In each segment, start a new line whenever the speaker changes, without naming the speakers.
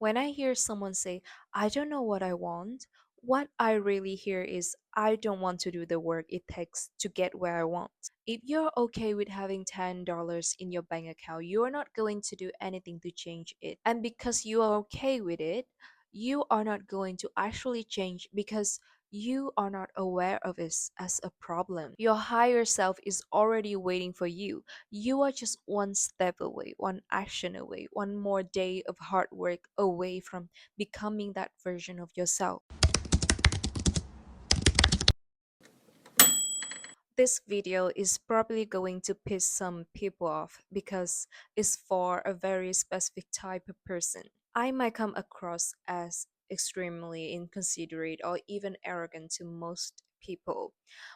When I hear someone say, I don't know what I want, what I really hear is, I don't want to do the work it takes to get where I want. If you're okay with having $10 in your bank account, you're not going to do anything to change it. And because you are okay with it, you are not going to actually change because you are not aware of it as a problem. Your higher self is already waiting for you. You are just one step away, one action away, one more day of hard work away from becoming that version of yourself. This video is probably going to piss some people off because it's for a very specific type of person. I might come across as extremely inconsiderate or even arrogant to most people,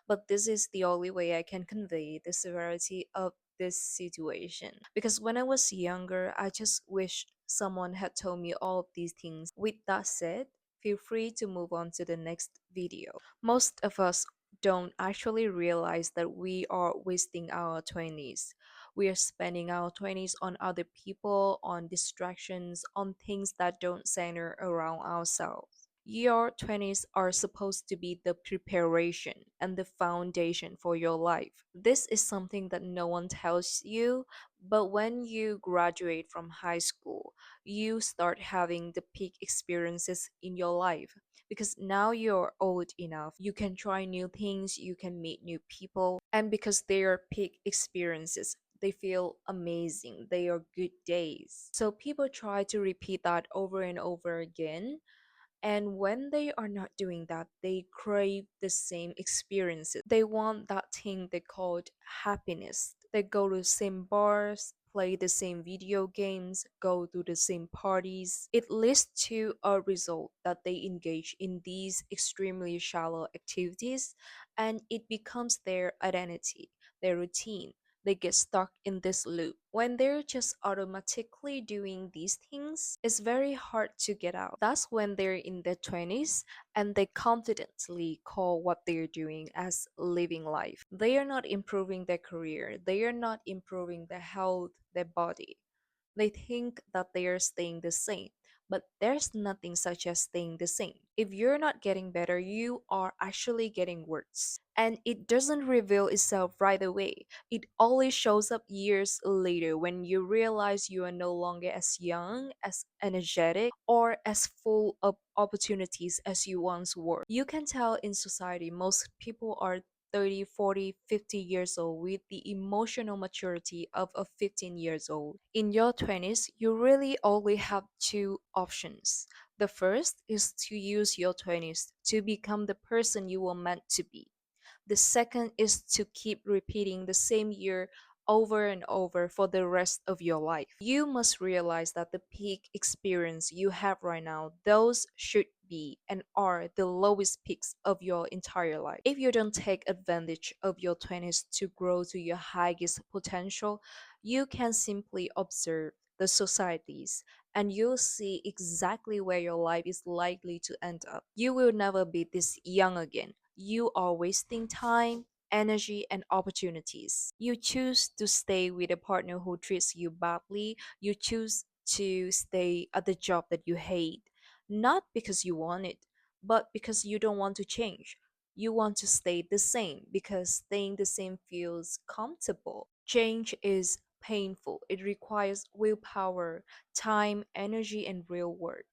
but this is the only way I can convey the severity of this situation. Because when I was younger, I just wished someone had told me all of these things. With that said, feel free to move on to the next video. Most of us don't actually realize that we are wasting our 20s. We are spending our 20s on other people, on distractions, on things that don't center around ourselves. Your 20s are supposed to be the preparation and the foundation for your life. This is something that no one tells you, but when you graduate from high school, you start having the peak experiences in your life because now you're old enough. You can try new things, you can meet new people, and because they are peak experiences, they feel amazing. They are good days. So people try to repeat that over and over again, and when they are not doing that, they crave the same experiences. They want that thing they called happiness. They go to the same bars, play the same video games, go to the same parties. It leads to a result that they engage in these extremely shallow activities, and it becomes their identity, their routine. They get stuck in this loop. When they're just automatically doing these things, it's very hard to get out. That's when they're in their 20s and they confidently call what they're doing as living life. They are not improving their career, they are not improving their health, their body. They think that they are staying the same, but there's nothing such as staying the same. If you're not getting better, you are actually getting worse. And it doesn't reveal itself right away. It always shows up years later when you realize you are no longer as young, as energetic, or as full of opportunities as you once were. You can tell in society most people are 30, 40, 50 years old with the emotional maturity of a 15 years old. In your 20s, you really only have two options. The first is to use your 20s to become the person you were meant to be. The second is to keep repeating the same year over and over for the rest of your life. You must realize that the peak experience you have right now, those should be and are the lowest peaks of your entire life. If you don't take advantage of your 20s to grow to your highest potential, you can simply observe the societies and you'll see exactly where your life is likely to end up. You will never be this young again. You are wasting time, energy, and opportunities. You choose to stay with a partner who treats you badly. You choose to stay at the job that you hate, not because you want it, but because you don't want to change. You want to stay the same because staying the same feels comfortable. Change is painful. It requires willpower, time, energy, and real work.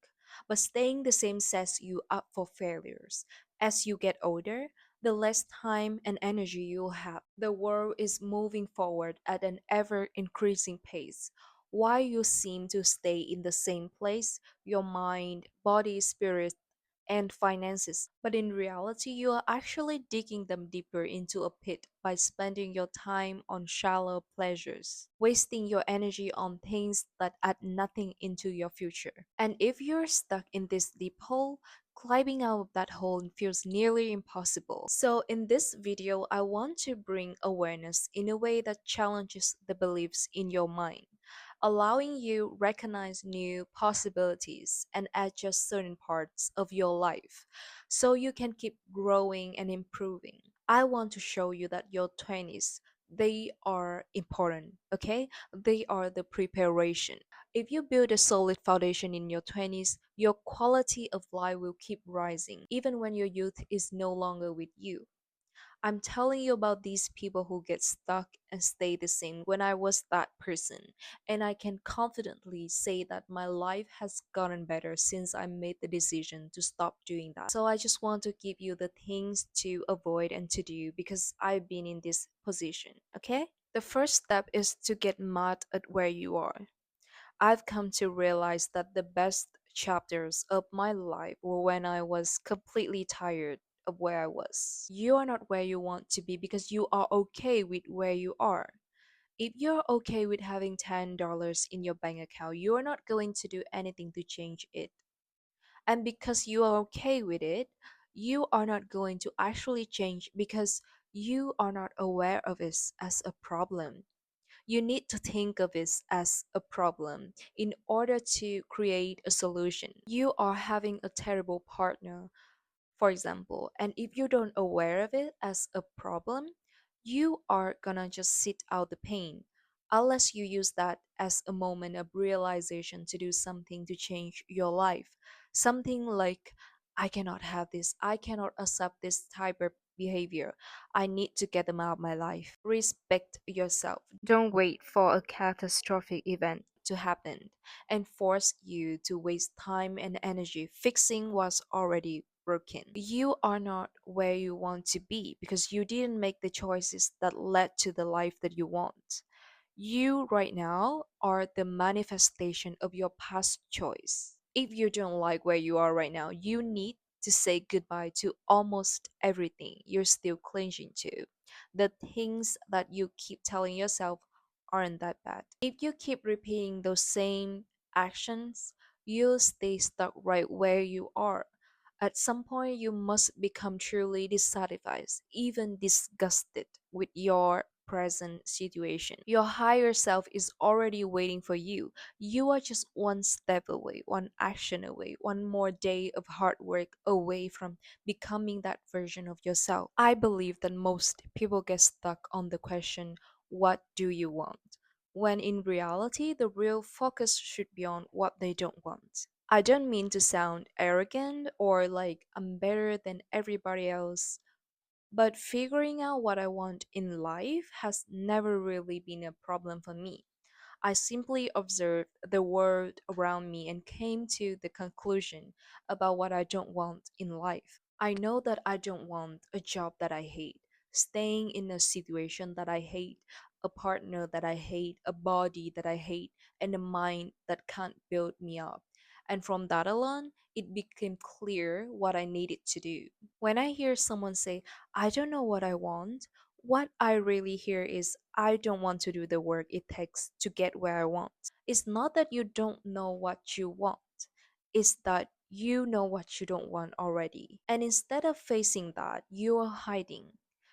But staying the same sets you up for failures. As you get older, the less time and energy you'll have. The world is moving forward at an ever increasing pace. While you seem to stay in the same place, your mind, body, spirit, and finances, but in reality, you are actually digging them deeper into a pit by spending your time on shallow pleasures, wasting your energy on things that add nothing into your future. And if you're stuck in this deep hole, climbing out of that hole feels nearly impossible. So, in this video, I want to bring awareness in a way that challenges the beliefs in your mind, allowing you recognize new possibilities and adjust certain parts of your life so you can keep growing and improving. I want to show you that your 20s, they are important, okay? They are the preparation. If you build a solid foundation in your 20s, your quality of life will keep rising, even when your youth is no longer with you. I'm telling you about these people who get stuck and stay the same when I was that person. And I can confidently say that my life has gotten better since I made the decision to stop doing that. So I just want to give you the things to avoid and to do because I've been in this position, okay? The first step is to get mad at where you are. I've come to realize that the best chapters of my life were when I was completely tired of where I was. You are not where you want to be because you are okay with where you are. If you're okay with having $10 in your bank account, you are not going to do anything to change it. And because you are okay with it, you are not going to actually change because you are not aware of it as a problem. You need to think of it as a problem in order to create a solution. You are having a terrible partner, for example, and if you don't aware of it as a problem, you are gonna just sit out the pain unless you use that as a moment of realization to do something to change your life. Something like, I cannot have this, I cannot accept this type of behavior. I need to get them out of my life. Respect yourself. Don't wait for a catastrophic event to happen and force you to waste time and energy fixing what's already broken. You are not where you want to be because you didn't make the choices that led to the life that you want. You right now are the manifestation of your past choice. If you don't like where you are right now, you need to say goodbye to almost everything you're still clinging to. The things that you keep telling yourself aren't that bad. If you keep repeating those same actions, you'll stay stuck right where you are. At some point, you must become truly dissatisfied, even disgusted with your present situation. Your higher self is already waiting for you. You are just one step away, one action away, one more day of hard work away from becoming that version of yourself. I believe that most people get stuck on the question, what do you want? When in reality, the real focus should be on what they don't want. I don't mean to sound arrogant or like I'm better than everybody else, but figuring out what I want in life has never really been a problem for me. I simply observed the world around me and came to the conclusion about what I don't want in life. I know that I don't want a job that I hate, staying in a situation that I hate, a partner that I hate, a body that I hate, and a mind that can't build me up. And from that alone, it became clear what I needed to do. When I hear someone say, I don't know what I want, what I really hear is I don't want to do the work it takes to get where I want. It's not that you don't know what you want, it's that you know what you don't want already. And instead of facing that, you are hiding.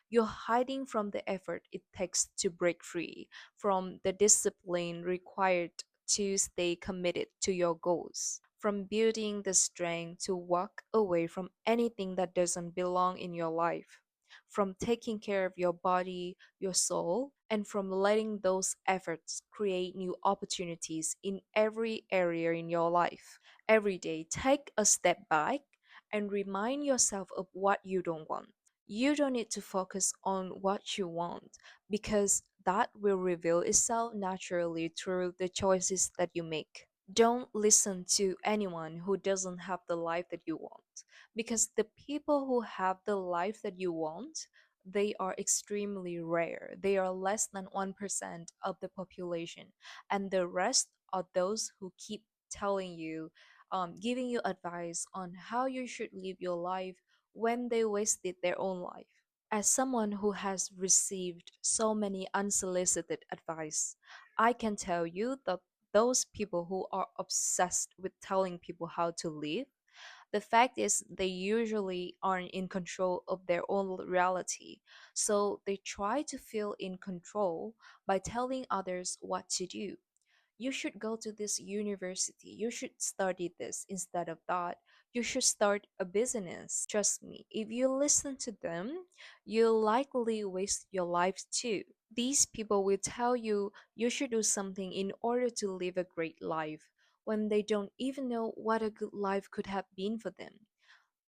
You're hiding from the effort it takes to break free, from the discipline required to stay committed to your goals, from building the strength to walk away from anything that doesn't belong in your life, from taking care of your body, your soul, and from letting those efforts create new opportunities in every area in your life. Every day, take a step back and remind yourself of what you don't want. You don't need to focus on what you want because that will reveal itself naturally through the choices that you make. Don't listen to anyone who doesn't have the life that you want because the people who have the life that you want, they are extremely rare. They are less than 1% of the population, and the rest are those who keep telling you, giving you advice on how you should live your life when they wasted their own life. As someone who has received so many unsolicited advice, I can tell you that those people who are obsessed with telling people how to live, the fact is they usually aren't in control of their own reality. So they try to feel in control by telling others what to do. You should go to this university. You should study this instead of that. You should start a business. Trust me, if you listen to them, you'll likely waste your life too. These people will tell you you should do something in order to live a great life when they don't even know what a good life could have been for them.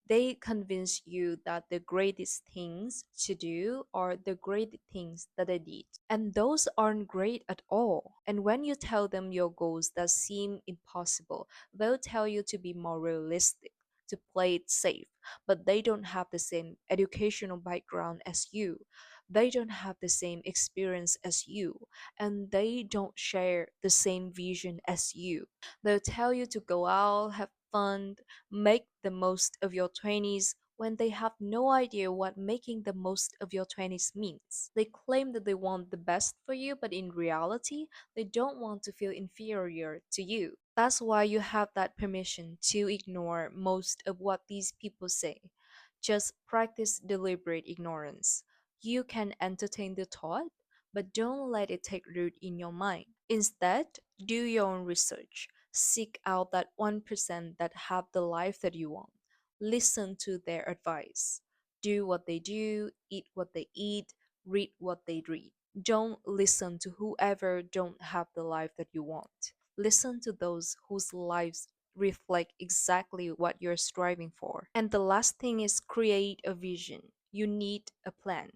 They convince you that the greatest things to do are the great things that they did. And those aren't great at all. And when you tell them your goals that seem impossible, they'll tell you to be more realistic, to play it safe. But they don't have the same educational background as you. They don't have the same experience as you. And they don't share the same vision as you. They'll tell you to go out, have fun, make the most of your 20s when they have no idea what making the most of your 20s means. They claim that they want the best for you, but in reality, they don't want to feel inferior to you. That's why you have that permission to ignore most of what these people say. Just practice deliberate ignorance. You can entertain the thought, but don't let it take root in your mind. Instead, do your own research. Seek out that 1% that have the life that you want. Listen to their advice. Do what they do, eat what they eat, read what they read. Don't listen to whoever don't have the life that you want. Listen to those whose lives reflect exactly what you're striving for. And the last thing is create a vision. You need a plan.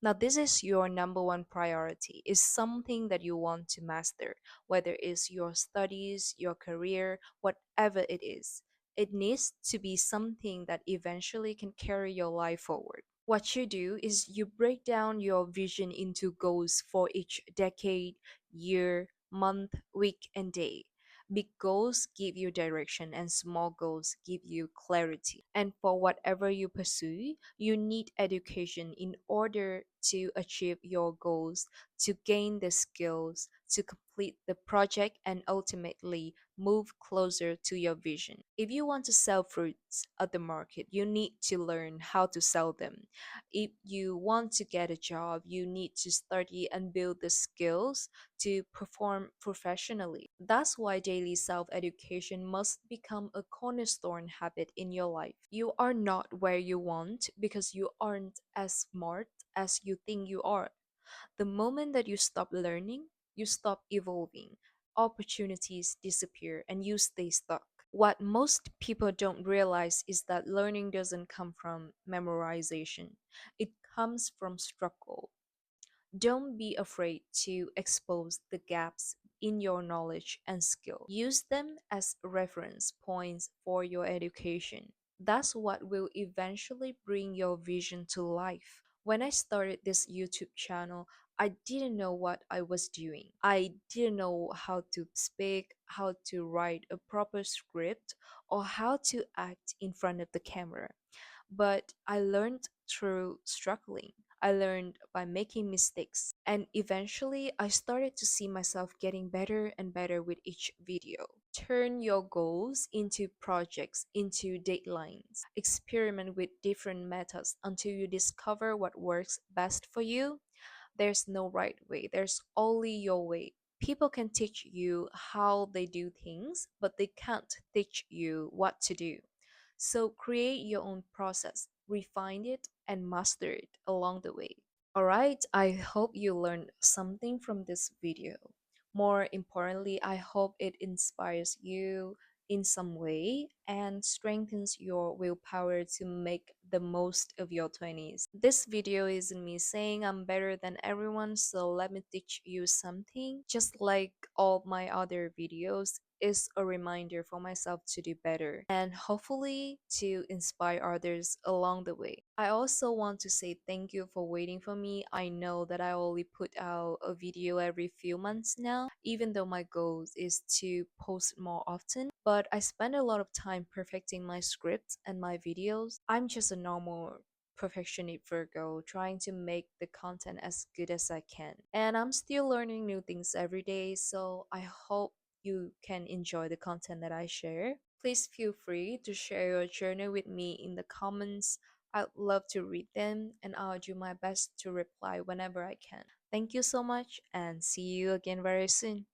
Now, this is your number one priority, is something that you want to master, whether it's your studies, your career, whatever it is. It needs to be something that eventually can carry your life forward. What you do is you break down your vision into goals for each decade, year, month, week, and day. Big goals give you direction, and small goals give you clarity. And for whatever you pursue, you need education in order to achieve your goals, to gain the skills, to complete the project, and ultimately move closer to your vision. If you want to sell fruits at the market, you need to learn how to sell them. If you want to get a job, you need to study and build the skills to perform professionally. That's why daily self education must become a cornerstone habit in your life. You are not where you want because you aren't as smart as you think you are. The moment that you stop learning, you stop evolving. Opportunities disappear and you stay stuck. What most people don't realize is that learning doesn't come from memorization, it comes from struggle. Don't be afraid to expose the gaps in your knowledge and skill. Use them as reference points for your education. That's what will eventually bring your vision to life. When I started this YouTube channel, I didn't know what I was doing. I didn't know how to speak, how to write a proper script, or how to act in front of the camera. But I learned through struggling. I learned by making mistakes. And eventually, I started to see myself getting better and better with each video. Turn your goals into projects, into deadlines. Experiment with different methods until you discover what works best for you. There's no right way, there's only your way. People can teach you how they do things, but they can't teach you what to do. So create your own process, refine it, and master it along the way. Alright, I hope you learned something from this video. More importantly, I hope it inspires you in some way and strengthens your willpower to make the most of your 20s. This video isn't me saying I'm better than everyone, so let me teach you something. Just like all my other videos, is a reminder for myself to do better and hopefully to inspire others along the way. I also want to say thank you for waiting for me. I know that I only put out a video every few months now, even though my goal is to post more often. But I spend a lot of time perfecting my scripts and my videos. I'm just a normal perfectionist Virgo trying to make the content as good as I can. And I'm still learning new things every day, so I hope you can enjoy the content that I share. Please feel free to share your journey with me in the comments. I'd love to read them and I'll do my best to reply whenever I can. Thank you so much and see you again very soon.